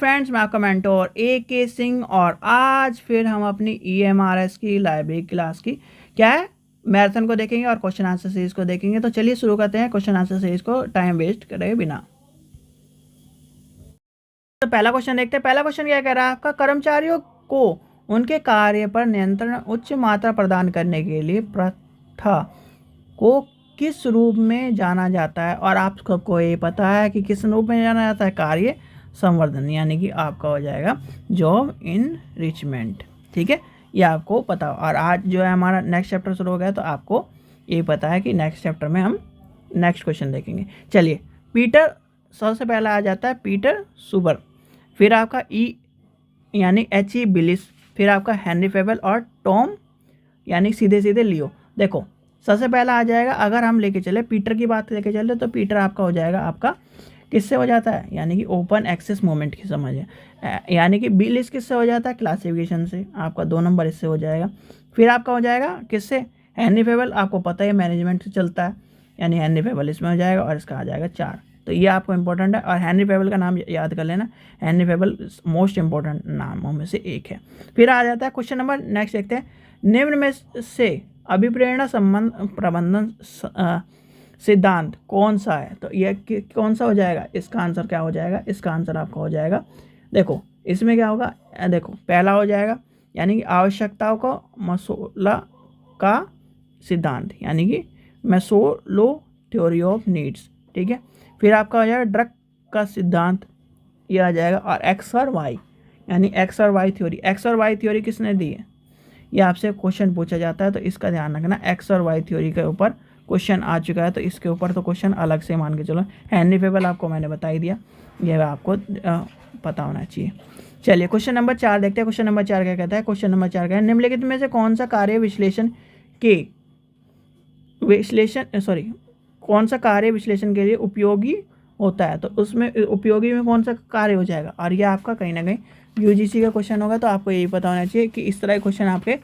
Friends, मैं आपका mentor AK Singh और आज फिर हम अपनी EMRS की लाइब्रेरी क्लास की क्या है मैराथन को देखेंगे और क्वेश्चन आंसर सीरीज को देखेंगे। तो चलिए शुरू करते हैं क्वेश्चन आंसर सीरीज को टाइम वेस्ट करे बिना। तो पहला क्वेश्चन देखते हैं। पहला क्वेश्चन क्या कह रहा है आपका, कर्मचारियों को उनके कार्य पर नियंत्रण उच्च मात्रा प्रदान करने के लिए प्रथा को किस रूप में जाना जाता है। और आप सबको ये पता है कि किस रूप में जाना जाता है, कार्य संवर्धन, यानी कि आपका हो जाएगा जॉब इनरिचमेंट। ठीक है, ये आपको पता हो। और आज जो है हमारा नेक्स्ट चैप्टर शुरू हो गया, तो आपको ये पता है कि नेक्स्ट चैप्टर में हम नेक्स्ट क्वेश्चन देखेंगे। चलिए, पीटर सबसे पहला आ जाता है पीटर सुबर, फिर आपका यानी HE बिलिस, फिर आपका हेनरी फेबल और टॉम यानी सीधे सीधे लियो। देखो सबसे पहला आ जाएगा, अगर हम लेके चले पीटर की बात लेके चले तो पीटर आपका हो जाएगा आपका किससे हो जाता है, यानी कि ओपन एक्सेस मूवमेंट की समझ है। यानी कि बिलिस किससे हो जाता है, क्लासिफिकेशन से। आपका 2 नंबर इससे हो जाएगा। फिर आपका हो जाएगा किससे, हेनरी फेबल, आपको पता है मैनेजमेंट से चलता है, यानी हेनरी फेबल इसमें हो जाएगा और इसका आ जाएगा 4। तो ये आपको इंपॉर्टेंट है और हेनरी फेबल का नाम याद कर लेना। हेनरी फेबल मोस्ट इंपॉर्टेंट नामों में से एक है। फिर आ जाता है क्वेश्चन नंबर नेक्स्ट देखते हैं, निम्न में से अभिप्रेरणा संबंध प्रबंधन सिद्धांत कौन सा है। तो यह कौन सा हो जाएगा, इसका आंसर क्या हो जाएगा, इसका आंसर आपका हो जाएगा, देखो इसमें क्या होगा, देखो पहला हो जाएगा यानी कि आवश्यकताओं को मसौला का सिद्धांत, यानी कि मैस्लो थ्योरी ऑफ नीड्स। ठीक है, फिर आपका हो जाएगा ड्रग का सिद्धांत, ये आ जाएगा। और एक्स और वाई यानी एक्स और वाई थ्योरी, एक्स और वाई थ्योरी किसने दी है, ये आपसे क्वेश्चन पूछा जाता है, तो इसका ध्यान रखना। एक्स और वाई थ्योरी के ऊपर क्वेश्चन आ चुका है, तो इसके ऊपर तो क्वेश्चन अलग से मान के चलो। हेनरी फेबल आपको मैंने बता ही दिया, ये आपको पता होना चाहिए। चलिए क्वेश्चन नंबर 4 देखते हैं। क्वेश्चन नंबर 4 क्या कहता है, क्वेश्चन नंबर 4 क्या है, निम्नलिखित में से कौन सा कार्य कौन सा कार्य विश्लेषण के लिए उपयोगी होता है। तो उसमें उपयोगी में कौन सा कार्य हो जाएगा, और ये आपका कहीं ना कहीं UGC का क्वेश्चन होगा, तो आपको यही पता होना चाहिए कि इस तरह के क्वेश्चन आपके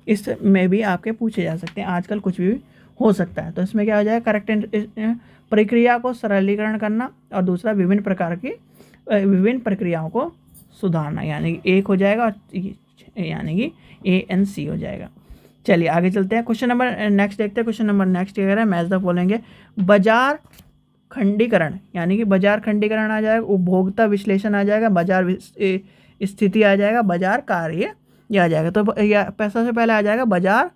इसमें भी आपके पूछे जा सकते हैं। आजकल कुछ भी हो सकता है। तो इसमें क्या हो जाएगा, करेक्ट प्रक्रिया को सरलीकरण करना और दूसरा विभिन्न प्रक्रियाओं को सुधारना, यानी कि एक हो जाएगा और यानी कि ANC हो जाएगा। चलिए आगे चलते हैं। क्वेश्चन नंबर नेक्स्ट देखते हैं। क्वेश्चन नंबर नेक्स्ट क्या कह रहा है, मैच द बोलेंगे बाजार खंडीकरण, यानी कि बाजार खंडीकरण आ जाएगा, उपभोक्ता विश्लेषण आ जाएगा, बाजार स्थिति आ जाएगा, बाजार कार्य ये आ जाएगा। तो पैसा से पहले आ जाएगा बाजार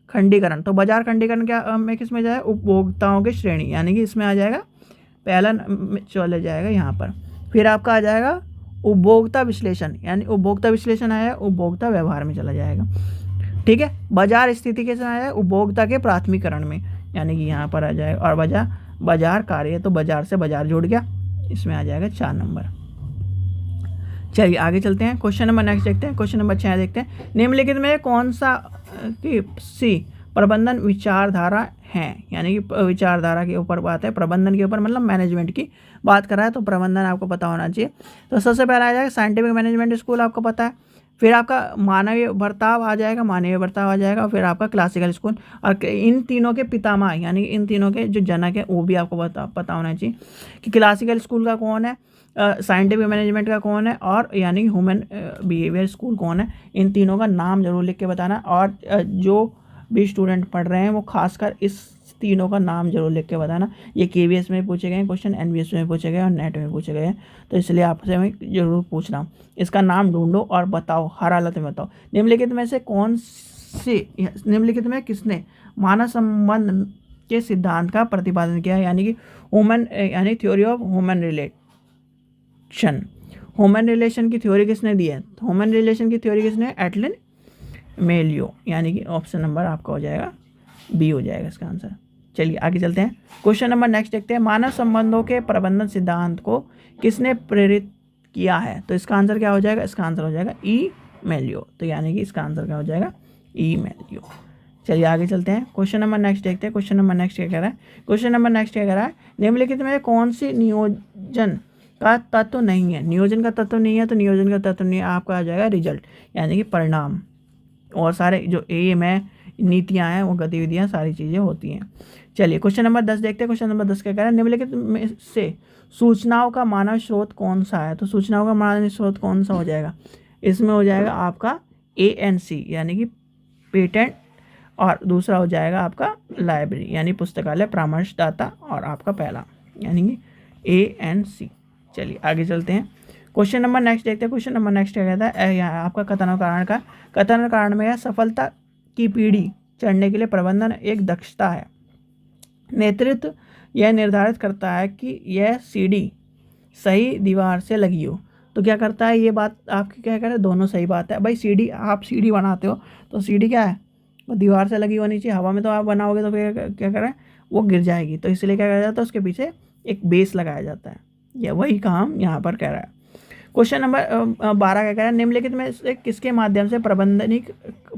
खंडीकरण। तो बाजार खंडीकरण क्या में किस में जाएगा, उपभोक्ताओं की श्रेणी, यानी कि इसमें आ जाएगा पहला चले जाएगा यहाँ पर। फिर आपका आ जाएगा उपभोक्ता विश्लेषण, यानी उपभोक्ता विश्लेषण आया उपभोक्ता व्यवहार में चला जाएगा। ठीक है, बाजार स्थिति कैसे आया, उपभोक्ता के प्राथमिकरण में, यानी कि यहाँ पर आ जाएगा। और बाजार कार्य, तो बाजार से बाजार जुड़ गया, इसमें आ जाएगा 4 नंबर। चलिए आगे चलते हैं। क्वेश्चन नंबर नेक्स्ट देखते हैं। क्वेश्चन नंबर 6 देखते हैं, निम्नलिखित में कौन सा सी प्रबंधन विचारधारा है, यानी कि विचारधारा के ऊपर बात है, प्रबंधन के ऊपर मतलब मैनेजमेंट की बात कर रहा है, तो प्रबंधन आपको पता होना चाहिए। तो सबसे पहला आ जाएगा साइंटिफिक मैनेजमेंट स्कूल, आपको पता है। फिर आपका मानवीय बर्ताव आ जाएगा, फिर आपका क्लासिकल स्कूल। और इन तीनों के पितामह, यानी इन तीनों के जो जनक है वो भी आपको पता होना चाहिए कि क्लासिकल स्कूल का कौन है, साइंटिफिक मैनेजमेंट का कौन है, और यानी कि ह्यूमन बिहेवियर स्कूल कौन है। इन तीनों का नाम जरूर लिख के बताना, और जो भी स्टूडेंट पढ़ रहे हैं वो खासकर इस तीनों का नाम जरूर लिख के बताना। ये KVS में पूछे गए क्वेश्चन, NVS में पूछे गए और नेट में पूछे गए हैं, तो इसलिए आपसे मैं जरूर पूछ रहा हूँ। इसका नाम ढूंढो और बताओ, हर हालत में बताओ। निम्नलिखित में किसने मानव संबंध के सिद्धांत का प्रतिपादन किया है, यानी कि यानी थ्योरी ऑफ ह्यूमन रिलेशन की थ्योरी किसने दी है, ह्यूमन रिलेशन की थ्योरी किसने, एटलिन मेलियो, यानी कि ऑप्शन नंबर आपका हो जाएगा B हो जाएगा इसका आंसर। चलिए आगे चलते हैं। क्वेश्चन नंबर नेक्स्ट देखते हैं, मानव संबंधों के प्रबंधन सिद्धांत को किसने प्रेरित किया है। तो इसका आंसर क्या हो जाएगा, इसका आंसर हो जाएगा E मेलियो, तो यानी कि इसका आंसर क्या हो जाएगा, E मेलियो। चलिए आगे चलते हैं। क्वेश्चन नंबर नेक्स्ट देखते हैं। क्वेश्चन नंबर नेक्स्ट क्या कह रहा है, क्वेश्चन नंबर नेक्स्ट क्या कह रहा है, निम्नलिखित में कौन सी नियोजन का तत्व नहीं है, नियोजन का तत्व नहीं है, तो नियोजन का तत्व नहीं है आपका आ जाएगा रिजल्ट, यानी कि परिणाम। और सारे जो एम है, नीतियाँ हैं, वो गतिविधियाँ, सारी चीज़ें होती हैं। चलिए क्वेश्चन नंबर 10 देखते हैं। क्वेश्चन नंबर 10 क्या कह रहा है, निम्नलिखित में से सूचनाओं का मानव स्रोत कौन सा है। तो सूचनाओं का मानव स्रोत कौन सा हो जाएगा, इसमें हो जाएगा आपका ANC यानी कि पेटेंट, और दूसरा हो जाएगा आपका लाइब्रेरी यानी पुस्तकालय परामर्शदाता, और आपका पहला यानी कि ANC। चलिए आगे चलते हैं। क्वेश्चन नंबर नेक्स्ट देखते हैं। क्वेश्चन नंबर नेक्स्ट क्या कहता है, यहाँ आपका कथन और कारण का। कथन और कारण में है, सफलता की पीढ़ी चढ़ने के लिए प्रबंधन एक दक्षता है। नेतृत्व यह निर्धारित करता है कि यह सीढ़ी सही दीवार से लगी हो। तो क्या करता है, ये बात आपकी क्या कह रहे हैं, दोनों सही बात है भाई। सीढ़ी, आप सीढ़ी बनाते हो तो सीढ़ी क्या है, वो दीवार से लगी होनी चाहिए। हवा में तो आप बनाओगे तो फिर क्या कर रहे हैं, वो गिर जाएगी। तो इसलिए क्या करा जाता है, उसके पीछे एक बेस लगाया जाता है। यह वही काम यहाँ पर कह रहा है। क्वेश्चन नंबर 12 क्या कह रहा है, निम्नलिखित में से किसके माध्यम से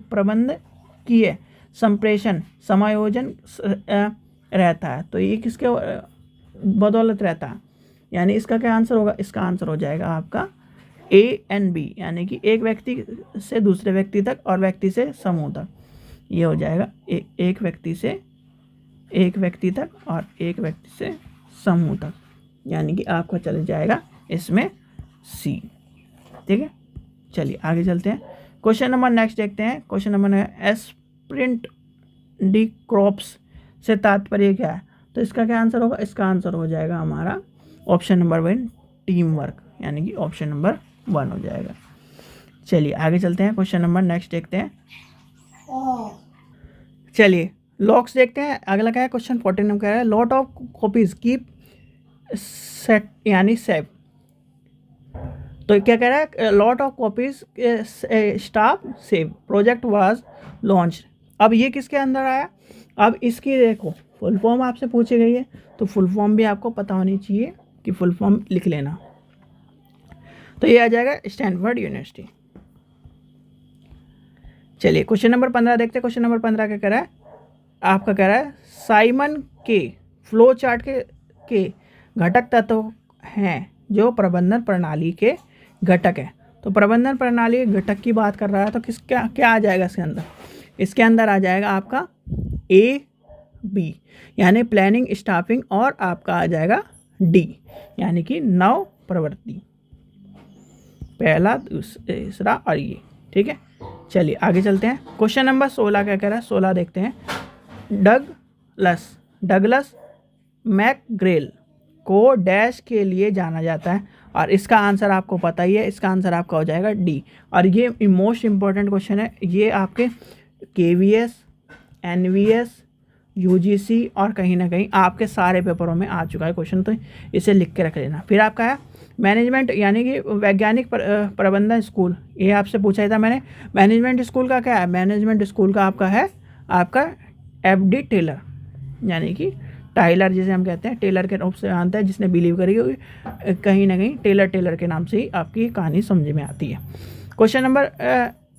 प्रबंधकीय संप्रेषण समायोजन रहता है। तो ये किसके बदौलत रहता है, यानी इसका क्या आंसर होगा, इसका आंसर हो जाएगा आपका ANB यानी कि एक व्यक्ति से दूसरे व्यक्ति तक और व्यक्ति से समूह तक। ये हो जाएगा एक व्यक्ति से एक व्यक्ति तक और एक व्यक्ति से समूह तक, यानी कि आपका चले जाएगा इसमें C। ठीक है, चलिए आगे चलते हैं। क्वेश्चन नंबर नेक्स्ट देखते हैं। क्वेश्चन नंबर एस्प्रिंट डी क्रॉप्स से तात्पर्य क्या है। तो इसका क्या आंसर होगा, इसका आंसर हो जाएगा हमारा ऑप्शन नंबर 1 टीम वर्क, यानी कि ऑप्शन नंबर 1 हो जाएगा। चलिए आगे चलते हैं। क्वेश्चन नंबर नेक्स्ट देखते हैं। चलिए लॉक्स देखते हैं। अगला क्या है, क्वेश्चन 14 कह रहा है, lot of copies keep set यानी सेव। तो क्या कह रहा है, lot of copies staff save project was launch. अब ये किसके अंदर आया, अब इसकी देखो फुल फॉर्म आपसे पूछी गई है, तो फुल फॉर्म भी आपको पता होनी चाहिए कि फुल फॉर्म लिख लेना। तो ये आ जाएगा स्टैनफोर्ड यूनिवर्सिटी। चलिए क्वेश्चन नंबर 15 देखते हैं। क्वेश्चन नंबर 15 क्या कह रहा है, आपका कह रहा है साइमन के फ्लो चार्ट के घटक तत्व हैं जो प्रबंधन प्रणाली के घटक है। तो प्रबंधन प्रणाली के घटक की बात कर रहा है, तो क्या आ जाएगा इसके अंदर, इसके अंदर आ जाएगा आपका AB यानी प्लानिंग स्टाफिंग, और आपका आ जाएगा D यानी कि नव प्रवृत्ति, पहला दूसरा और ये। ठीक है, चलिए आगे चलते हैं। क्वेश्चन नंबर 16 क्या कह रहा है, 16 देखते हैं। डगलस मैकग्रेल को डैश के लिए जाना जाता है, और इसका आंसर आपको पता ही है, इसका आंसर आपका हो जाएगा D। और ये मोस्ट इम्पॉर्टेंट क्वेश्चन है, ये आपके KVS NVS UGC और कहीं ना कहीं आपके सारे पेपरों में आ चुका है क्वेश्चन, तो इसे लिख के रख लेना। फिर आपका है मैनेजमेंट यानी कि वैज्ञानिक प्रबंधन स्कूल, ये आपसे पूछा ही था मैंने। मैनेजमेंट स्कूल का क्या है, मैनेजमेंट स्कूल का आपका है आपका FD टेलर, यानी कि टाइलर जिसे हम कहते हैं, टेलर के रूप से जानते हैं, जिसने बिलीव करी होगी कहीं ना कहीं टेलर के नाम से ही आपकी कहानी समझ में आती है। क्वेश्चन नंबर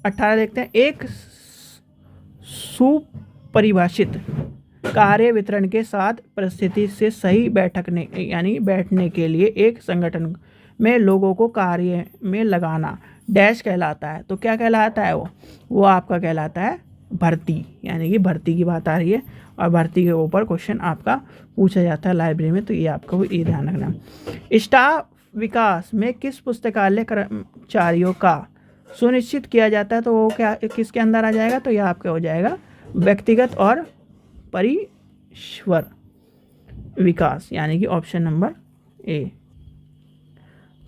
18 देखते हैं। एक सुपरिभाषित कार्य वितरण के साथ परिस्थिति से सही बैठने के लिए एक संगठन में लोगों को कार्य में लगाना डैश कहलाता है। तो क्या कहलाता है वो आपका कहलाता है भर्ती, यानी कि भर्ती की बात आ रही है, और भर्ती के ऊपर क्वेश्चन आपका पूछा जाता है लाइब्रेरी में, तो ये आपको ये ध्यान रखना। स्टाफ विकास में किस पुस्तकालय कर्मचारियों का सुनिश्चित किया जाता है, तो वो क्या किसके अंदर आ जाएगा, तो यह आपका हो जाएगा व्यक्तिगत और परिसर विकास, यानी कि ऑप्शन नंबर A।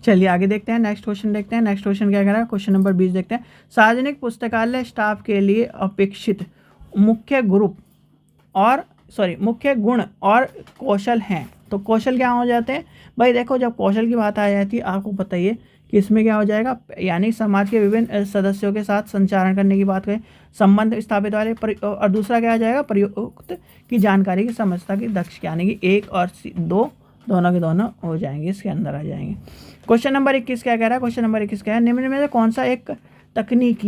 चलिए आगे देखते हैं, नेक्स्ट क्वेश्चन देखते हैं। नेक्स्ट क्वेश्चन क्या कह रहा है, क्वेश्चन नंबर 20 देखते हैं। सार्वजनिक पुस्तकालय स्टाफ के लिए अपेक्षित मुख्य गुण और कौशल हैं। तो कौशल क्या हो जाते हैं भाई, देखो जब कौशल की बात आ जाती है, आपको पता ही है कि इसमें क्या हो जाएगा, यानी समाज के विभिन्न सदस्यों के साथ संचारण करने की बात करें, संबंध स्थापित वाले, और दूसरा क्या आ जाएगा, प्रयुक्त की जानकारी की समझता की दक्ष, यानी कि 1 और 2 दोनों के दोनों हो जाएंगे, इसके अंदर आ जाएंगे। क्वेश्चन नंबर 21 क्या कह रहा है, क्वेश्चन नंबर 21 क्या है, निम्न में से कौन सा एक तकनीक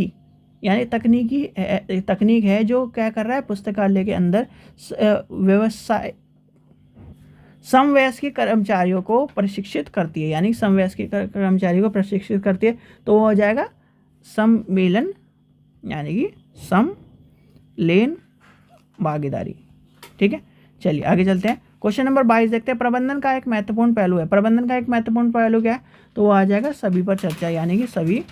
है जो क्या कर रहा है, पुस्तकालय के अंदर व्यवसाय समवयस्क कर्मचारियों को प्रशिक्षित करती है, यानी समवयस्क कर्मचारियों को प्रशिक्षित करती है। तो वो हो जाएगा सम्मेलन, यानी कि सम्मेलन भागीदारी। ठीक है, चलिए आगे चलते हैं। क्वेश्चन नंबर 22 देखते हैं। प्रबंधन का एक महत्वपूर्ण पहलू है। प्रबंधन का एक महत्वपूर्ण पहलू क्या है? तो वो आ जाएगा सभी पर चर्चा, यानी कि सभी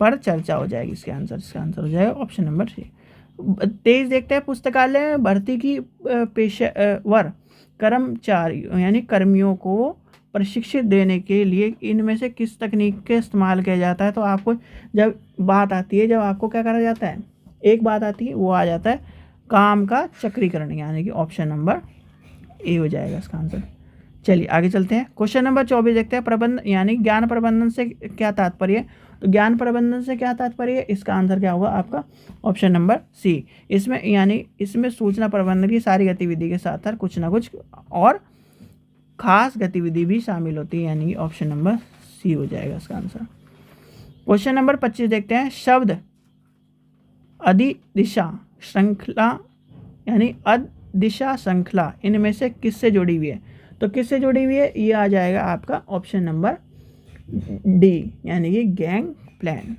पर चर्चा हो जाएगी। इसका आंसर हो जाएगा ऑप्शन नंबर सी। 23 देखते हैं। पुस्तकालय में भर्ती की पेशेवर कर्मचारी यानी कर्मियों को प्रशिक्षित देने के लिए इनमें से किस तकनीक का इस्तेमाल किया जाता है? तो आपको जब बात आती है, जब आपको क्या करा जाता है, एक बात आती है, वो आ जाता है काम का चक्रीकरण, यानी कि ऑप्शन नंबर ए हो जाएगा इसका आंसर। चलिए आगे चलते हैं। क्वेश्चन नंबर 24 देखते हैं। प्रबंध यानी ज्ञान प्रबंधन से क्या तात्पर्य है? तो ज्ञान प्रबंधन से क्या तात्पर्य है? इसका आंसर क्या होगा आपका? Option number C. इसमें यानी इसमें सूचना प्रबंधन की सारी गतिविधि के साथ साथ कुछ ना कुछ और खास गतिविधि भी शामिल होती है, यानी कि ऑप्शन नंबर सी हो जाएगा इसका आंसर। क्वेश्चन नंबर 25 देखते हैं। शब्द अधिदिशा श्रृंखला यानी दिशा श्रृंखला इनमें से किससे जुड़ी हुई है? तो किससे जुड़ी हुई है? ये आ जाएगा आपका ऑप्शन नंबर डी, यानी कि गैंग प्लान,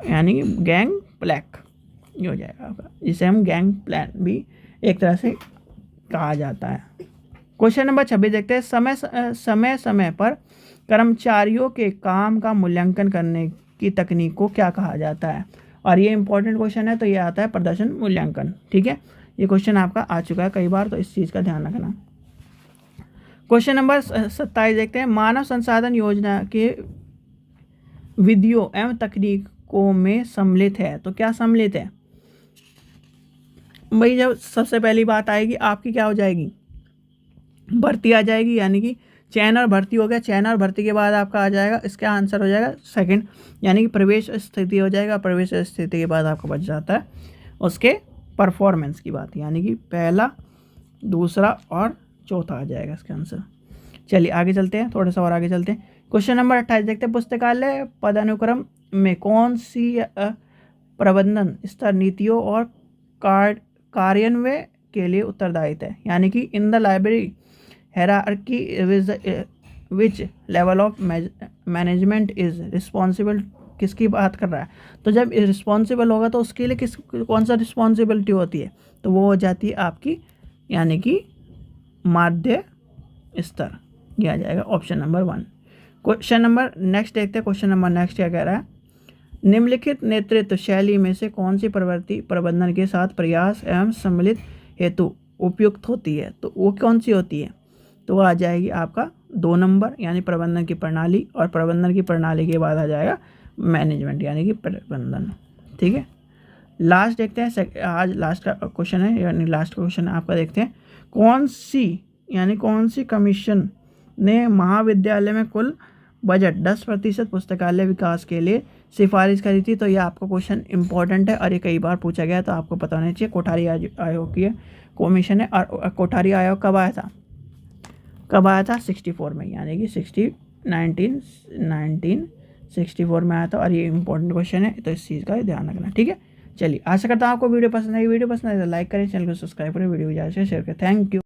यानी कि गैंग प्लैक, ये हो जाएगा आपका, जिसे हम गैंग प्लान भी एक तरह से कहा जाता है। क्वेश्चन नंबर 26 देखते हैं। समय समय पर कर्मचारियों के काम का मूल्यांकन करने की तकनीक को क्या कहा जाता है? और ये इंपॉर्टेंट क्वेश्चन है, तो ये आता है प्रदर्शन मूल्यांकन। ठीक है, ये क्वेश्चन आपका आ चुका है कई बार, तो इस चीज़ का ध्यान रखना। क्वेश्चन नंबर 27 देखते हैं। मानव संसाधन योजना के विधियों एवं तकनीकों में सम्मिलित है, तो क्या सम्मिलित है भाई? जब सबसे पहली बात आएगी आपकी, क्या हो जाएगी? भर्ती आ जाएगी, यानी कि चयन और भर्ती हो गया। चयन और भर्ती के बाद आपका आ जाएगा, इसका आंसर हो जाएगा सेकंड, यानी कि प्रवेश स्थिति हो जाएगा। प्रवेश स्थिति के बाद आपका बच जाता है उसके परफॉर्मेंस की बात, यानी कि पहला, दूसरा और चौथा आ जाएगा इसका आंसर। चलिए आगे चलते हैं, थोड़ा सा और आगे चलते हैं। क्वेश्चन नंबर 28 देखते हैं। पुस्तकालय पदानुक्रम में कौन सी प्रबंधन स्तर नीतियों और कार्यान्वयन के लिए उत्तरदायित्व है? यानी कि in the library hierarchy which level of management is responsible, किसकी बात कर रहा है? तो जब रिस्पॉन्सिबल होगा तो उसके लिए कौन सा रिस्पॉन्सिबिलिटी होती है? तो वो हो जाती है आपकी, यानी कि माध्य स्तर, यह आ जाएगा option number 1। Question number next देखते हैं। क्वेश्चन नंबर नेक्स्ट क्या कह रहा है? निम्नलिखित नेतृत्व शैली में से कौन सी प्रवृत्ति प्रबंधन के साथ प्रयास एवं सम्मिलित हेतु उपयुक्त होती है? तो वो कौन सी होती है? तो वो आ जाएगी आपका 2 नंबर, यानी प्रबंधन की प्रणाली, और प्रबंधन की प्रणाली के बाद आ जाएगा मैनेजमेंट, यानी कि प्रबंधन। ठीक है, लास्ट देखते हैं। आज लास्ट का क्वेश्चन है, यानी लास्ट क्वेश्चन आपका देखते हैं। कौन सी कमीशन ने महाविद्यालय में कुल बजट 10% पुस्तकालय विकास के लिए सिफारिश करी थी? तो ये आपका क्वेश्चन इंपॉर्टेंट है और ये कई बार पूछा गया है, तो आपको पता होना चाहिए। कोठारी आयोग की कमीशन है, और कोठारी आयोग कब आया था? 64 में, यानी कि 1964 में आया था, और ये इंपॉर्टेंट क्वेश्चन है, तो इस चीज़ का ध्यान रखना। ठीक है, चलिए आशा करता हूँ आपको वीडियो पसंद आई। वीडियो पसंद आई तो लाइक करें, चैनल को सब्सक्राइब करें, वीडियो ज़्यादा से शेयर करें। Thank you.